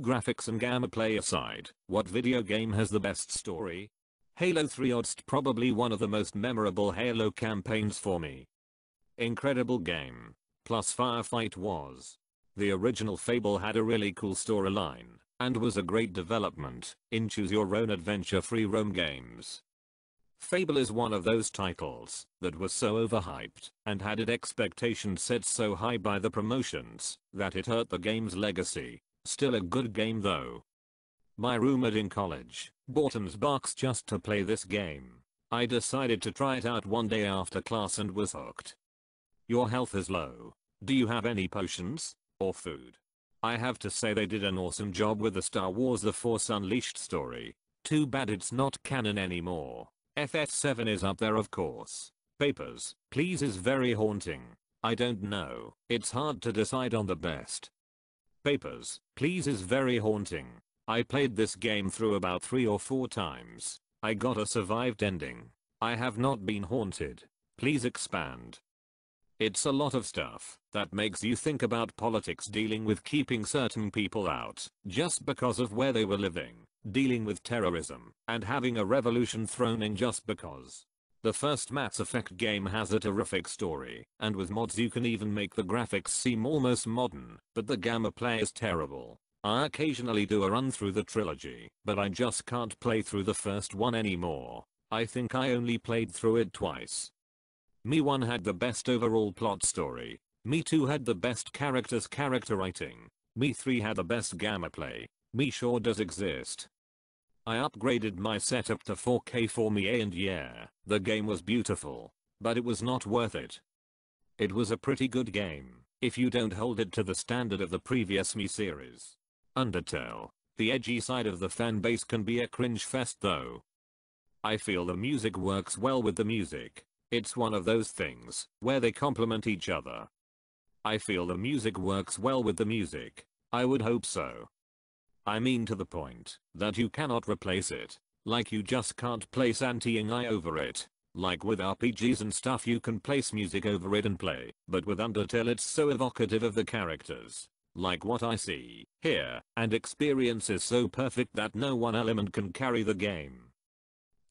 Graphics and gameplay aside, what video game has the best story? Halo 3 odds probably one of the most memorable Halo campaigns for me. Incredible game. Plus Firefight was. The original Fable had a really cool storyline, and was a great development in choose your own adventure free roam games. Fable is one of those titles that was so overhyped and had its expectations set so high by the promotions that it hurt the game's legacy. Still a good game though. My roommate in college bought an Xbox just to play this game. I decided to try it out one day after class and was hooked. Your health is low. Do you have any potions? Or food? I have to say they did an awesome job with the Star Wars The Force Unleashed story. Too bad it's not canon anymore. FF7 is up there of course. Papers, Please is very haunting. I don't know, it's hard to decide on the best. Papers, Please is very haunting. I played this game through about 3 or 4 times. I got a survived ending. I have not been haunted. Please expand. It's a lot of stuff that makes you think about politics, dealing with keeping certain people out just because of where they were living, dealing with terrorism, and having a revolution thrown in just because. The first Mass Effect game has a terrific story, and with mods you can even make the graphics seem almost modern, but the gameplay is terrible. I occasionally do a run through the trilogy, but I just can't play through the first one anymore. I think I only played through it twice. Me 1 had the best overall plot story. Me 2 had the best character writing. Me 3 had the best gameplay. Me sure does exist. I upgraded my setup to 4K for me and yeah, the game was beautiful. But it was not worth it. It was a pretty good game, if you don't hold it to the standard of the previous Me series. Undertale. The edgy side of the fanbase can be a cringe fest though. I feel the music works well with the music. It's one of those things where they complement each other. I feel the music works well with the music. I would hope so. I mean to the point that you cannot replace it. Like you just can't place anti-AI over it. Like with RPGs and stuff you can place music over it and play, but with Undertale it's so evocative of the characters. Like what I see, hear, and experience is so perfect that no one element can carry the game.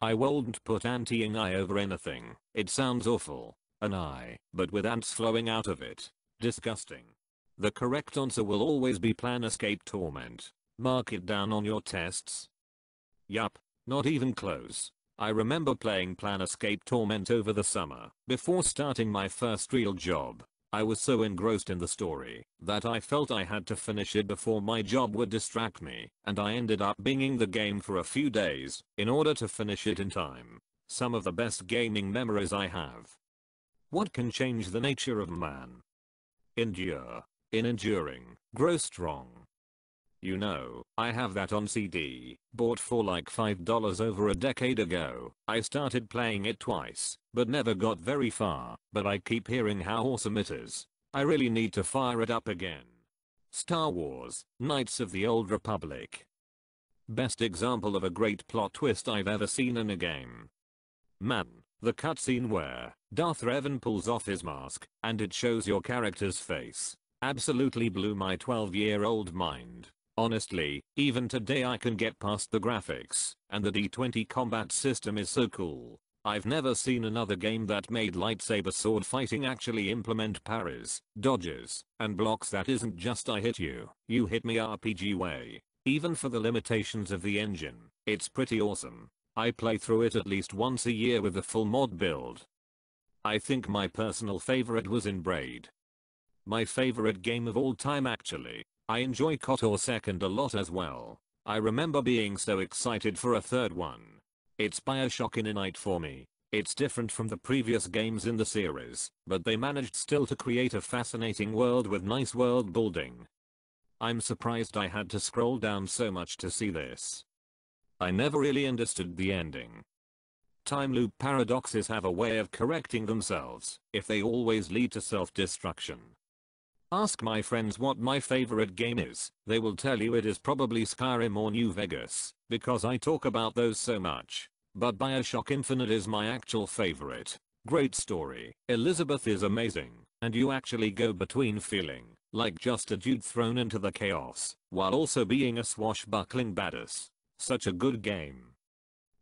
I won't put anti-AI over anything. It sounds awful. An eye, but with ants flowing out of it. Disgusting. The correct answer will always be Planescape Torment. Mark it down on your tests. Yup, not even close. I remember playing Planescape Torment over the summer, before starting my first real job. I was so engrossed in the story that I felt I had to finish it before my job would distract me, and I ended up binging the game for a few days in order to finish it in time. Some of the best gaming memories I have. What can change the nature of man? Endure. In enduring, grow strong. You know, I have that on CD, bought for like $5 over a decade ago. I started playing it twice, but never got very far, but I keep hearing how awesome it is. I really need to fire it up again. Star Wars, Knights of the Old Republic. Best example of a great plot twist I've ever seen in a game. Man, the cutscene where Darth Revan pulls off his mask, and it shows your character's face, absolutely blew my 12-year-old mind. Honestly, even today I can get past the graphics, and the D20 combat system is so cool. I've never seen another game that made lightsaber sword fighting actually implement parries, dodges, and blocks that isn't just I hit you, you hit me RPG way. Even for the limitations of the engine, it's pretty awesome. I play through it at least once a year with a full mod build. I think my personal favorite was in Braid. My favorite game of all time actually. I enjoy KOTOR 2nd a lot as well. I remember being so excited for a third one. It's Bioshock in a night for me. It's different from the previous games in the series, but they managed still to create a fascinating world with nice world building. I'm surprised I had to scroll down so much to see this. I never really understood the ending. Time loop paradoxes have a way of correcting themselves if they always lead to self-destruction. Ask my friends what my favorite game is, they will tell you it is probably Skyrim or New Vegas, because I talk about those so much. But Bioshock Infinite is my actual favorite. Great story. Elizabeth is amazing, and you actually go between feeling like just a dude thrown into the chaos, while also being a swashbuckling badass. Such a good game.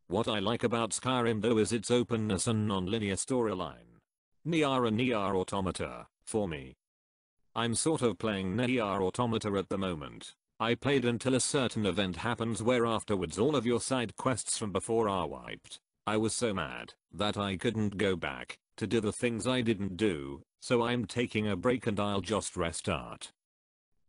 What I like about Skyrim though is its openness and non-linear storyline. Nier Automata, for me. I'm sort of playing Nier Automata at the moment. I played until a certain event happens where afterwards all of your side quests from before are wiped. I was so mad that I couldn't go back to do the things I didn't do, so I'm taking a break and I'll just restart.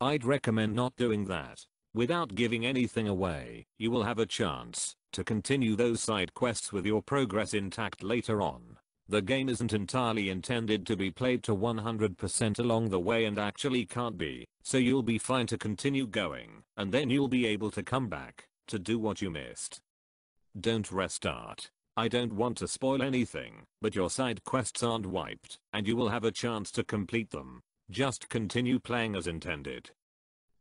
I'd recommend not doing that. Without giving anything away, you will have a chance to continue those side quests with your progress intact later on. The game isn't entirely intended to be played to 100% along the way and actually can't be, so you'll be fine to continue going, and then you'll be able to come back to do what you missed. Don't restart. I don't want to spoil anything, but your side quests aren't wiped, and you will have a chance to complete them. Just continue playing as intended.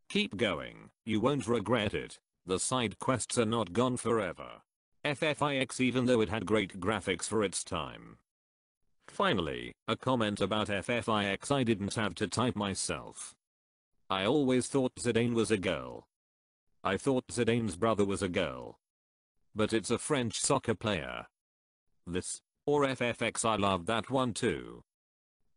Keep going, you won't regret it. The side quests are not gone forever. FFIX even though it had great graphics for its time. Finally, a comment about FFIX I didn't have to type myself. I always thought Zidane was a girl. I thought Zidane's brother was a girl. But it's a French soccer player. This, or FFX I love that one too.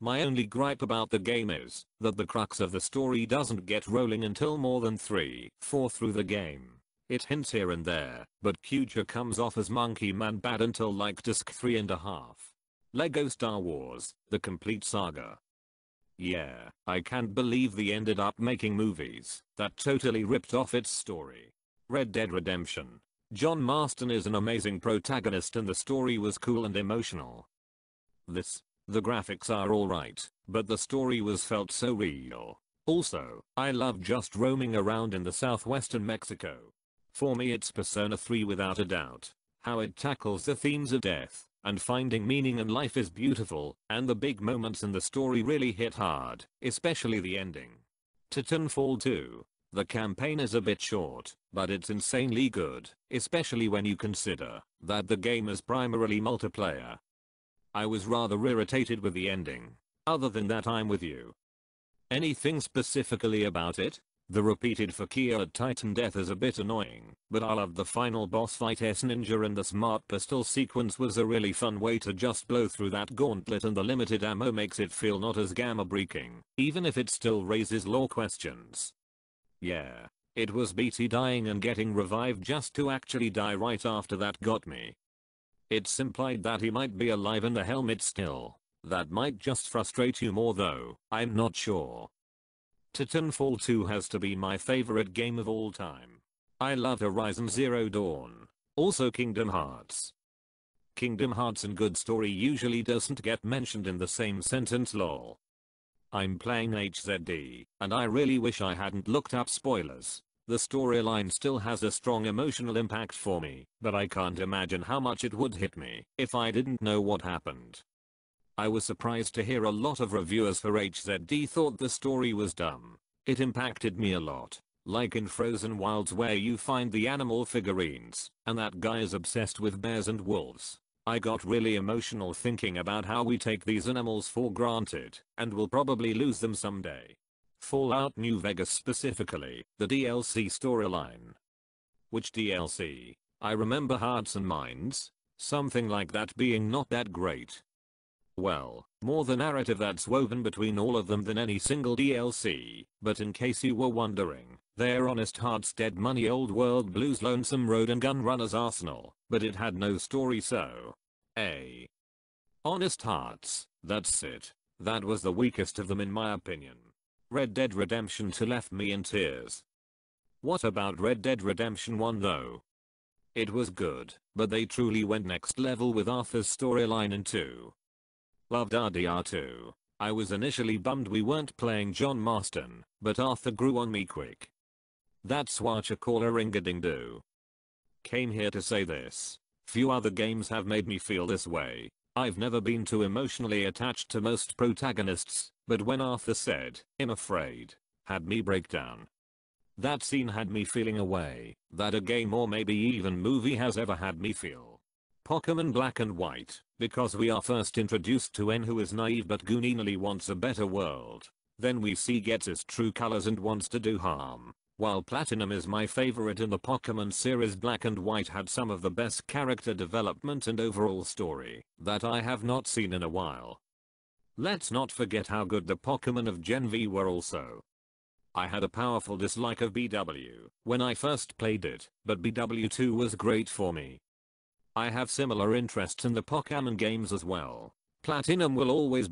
My only gripe about the game is that the crux of the story doesn't get rolling until more than 3/4 through the game. It hints here and there, but Future comes off as Monkey Man bad until like disc 3.5. Lego Star Wars, the complete saga. Yeah, I can't believe they ended up making movies that totally ripped off its story. Red Dead Redemption. John Marston is an amazing protagonist and the story was cool and emotional. The graphics are alright, but the story was felt so real. Also, I love just roaming around in the southwestern Mexico. For me it's Persona 3 without a doubt. How it tackles the themes of death and finding meaning in life is beautiful, and the big moments in the story really hit hard, especially the ending. Titanfall 2. The campaign is a bit short, but it's insanely good, especially when you consider that the game is primarily multiplayer. I was rather irritated with the ending. Other than that I'm with you. Anything specifically about it? The repeated Fakia at Titan death is a bit annoying, but I loved the final boss fight S-Ninja and the smart pistol sequence was a really fun way to just blow through that gauntlet and the limited ammo makes it feel not as gamma-breaking, even if it still raises lore questions. Yeah, it was BT dying and getting revived just to actually die right after that got me. It's implied that he might be alive in the helmet still. That might just frustrate you more though, I'm not sure. Titanfall 2 has to be my favorite game of all time. I love Horizon Zero Dawn. Also Kingdom Hearts. Kingdom Hearts and good story usually doesn't get mentioned in the same sentence lol. I'm playing HZD, and I really wish I hadn't looked up spoilers. The storyline still has a strong emotional impact for me, but I can't imagine how much it would hit me if I didn't know what happened. I was surprised to hear a lot of reviewers for HZD thought the story was dumb. It impacted me a lot. Like in Frozen Wilds where you find the animal figurines, and that guy is obsessed with bears and wolves. I got really emotional thinking about how we take these animals for granted, and will probably lose them someday. Fallout New Vegas specifically, the DLC storyline. Which DLC? I remember Hearts and Minds, something like that being not that great. Well, more the narrative that's woven between all of them than any single DLC, but in case you were wondering, they're Honest Hearts Dead Money Old World Blues Lonesome Road and Gunrunner's Arsenal, but it had no story so. Honest Hearts, that's it. That was the weakest of them in my opinion. Red Dead Redemption 2 left me in tears. What about Red Dead Redemption 1 though? It was good, but they truly went next level with Arthur's storyline in 2. Loved RDR2. I was initially bummed we weren't playing John Marston, but Arthur grew on me quick. That's whatchacaller ring-a-ding-do. Came here to say this. Few other games have made me feel this way. I've never been too emotionally attached to most protagonists, but when Arthur said, "I'm afraid," had me break down. That scene had me feeling a way that a game or maybe even movie has ever had me feel. Pokemon Black and White, because we are first introduced to N, who is naive but gooninally wants a better world. Then we see gets his true colors and wants to do harm. While Platinum is my favorite in the Pokemon series, Black and White had some of the best character development and overall story that I have not seen in a while. Let's not forget how good the Pokemon of Gen V were also. I had a powerful dislike of BW when I first played it, but BW2 was great for me. I have similar interests in the Pokemon games as well. Platinum will always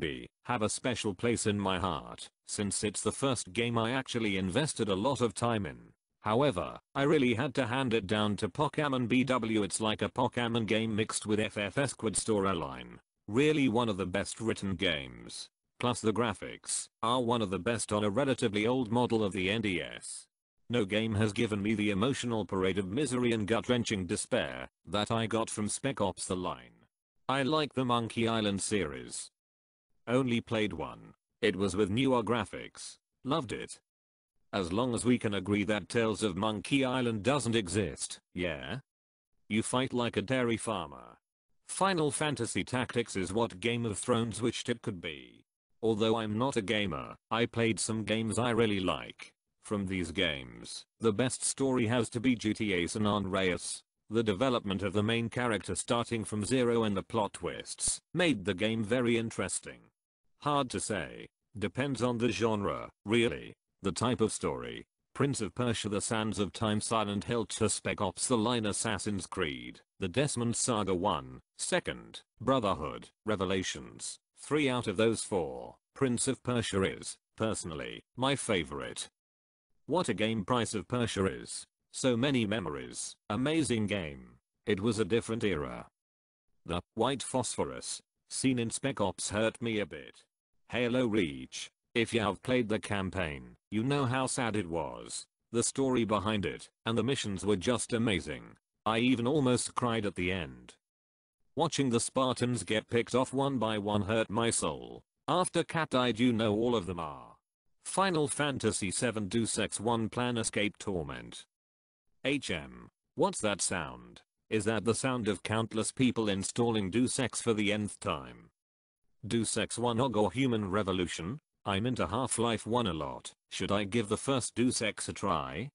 have a special place in my heart, since it's the first game I actually invested a lot of time in. However, I really had to hand it down to Pokemon BW. It's like a Pokemon game mixed with FF's Squid storyline. Really one of the best written games. Plus the graphics are one of the best on a relatively old model of the NDS. No game has given me the emotional parade of misery and gut-wrenching despair that I got from Spec Ops: The Line. I like the Monkey Island series. Only played one. It was with newer graphics. Loved it. As long as we can agree that Tales of Monkey Island doesn't exist, yeah? You fight like a dairy farmer. Final Fantasy Tactics is what Game of Thrones wished it could be. Although I'm not a gamer, I played some games I really like. From these games, the best story has to be GTA San Andreas. The development of the main character starting from zero and the plot twists made the game very interesting. Hard to say. Depends on the genre, really. The type of story. Prince of Persia: The Sands of Time, Silent Hill 2, Spec Ops: The Line, Assassin's Creed, The Desmond Saga 1, 2nd, Brotherhood, Revelations. 3 out of those 4, Prince of Persia is, personally, my favorite. What a game Prince of Persia is. So many memories. Amazing game. It was a different era. The white phosphorus scene in Spec Ops hurt me a bit. Halo Reach. If you have played the campaign, you know how sad it was. The story behind it and the missions were just amazing. I even almost cried at the end. Watching the Spartans get picked off one by one hurt my soul. After Cat died, you know all of them are. Final Fantasy VII Deus Ex 1 Plan Escape Torment. What's that sound? Is that the sound of countless people installing Deus Ex for the nth time? Deus Ex 1 OG or Human Revolution? I'm into Half-Life 1 a lot. Should I give the first Deus Ex a try?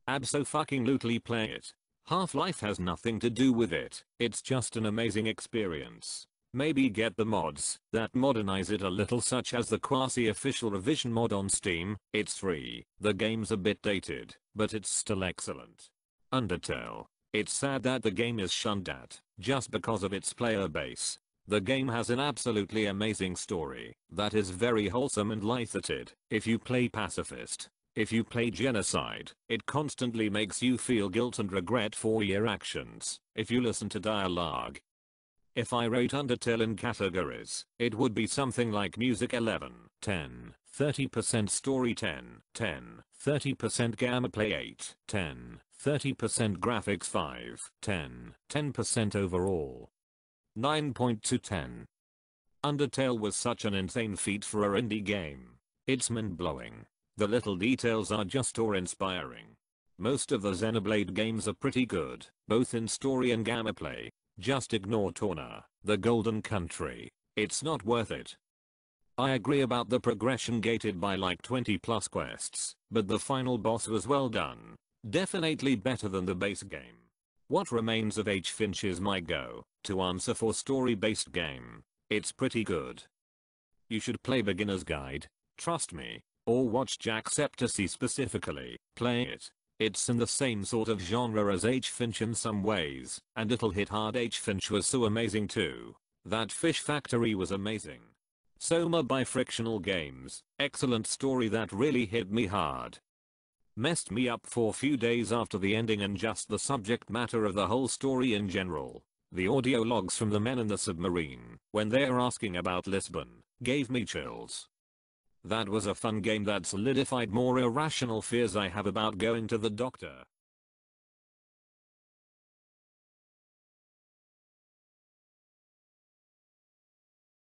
Abso-fucking-lutely play it. Half-Life has nothing to do with it. It's just an amazing experience. Maybe get the mods that modernize it a little, such as the quasi-official revision mod on Steam. It's free. The game's a bit dated, but it's still excellent. Undertale. It's sad that the game is shunned at just because of its player base. The game has an absolutely amazing story that is very wholesome and lighthearted. If you play Pacifist, if you play Genocide, it constantly makes you feel guilt and regret for your actions. If you listen to dialogue. If I rate Undertale in categories, it would be something like music 11, 10, 30% story 10, 10, 30% gameplay 8, 10, 30% graphics 5, 10, 10% overall. 9.2 10. Undertale was such an insane feat for an indie game. It's mind-blowing. The little details are just awe-inspiring. Most of the Xenoblade games are pretty good, both in story and gameplay. Just ignore Torna, the Golden Country. It's not worth it. I agree about the progression gated by like 20 plus quests, but the final boss was well done. Definitely better than the base game. What Remains of H. Finch is my go-to answer for story-based game. It's pretty good. You should play Beginner's Guide, trust me, or watch Jacksepticeye specifically, play it. It's in the same sort of genre as H. Finch in some ways, and it'll hit hard. H. Finch was so amazing too. That Fish Factory was amazing. Soma by Frictional Games, excellent story that really hit me hard. Messed me up for a few days after the ending and just the subject matter of the whole story in general. The audio logs from the men in the submarine, when they're asking about Lisbon, gave me chills. That was a fun game that solidified more irrational fears I have about going to the doctor.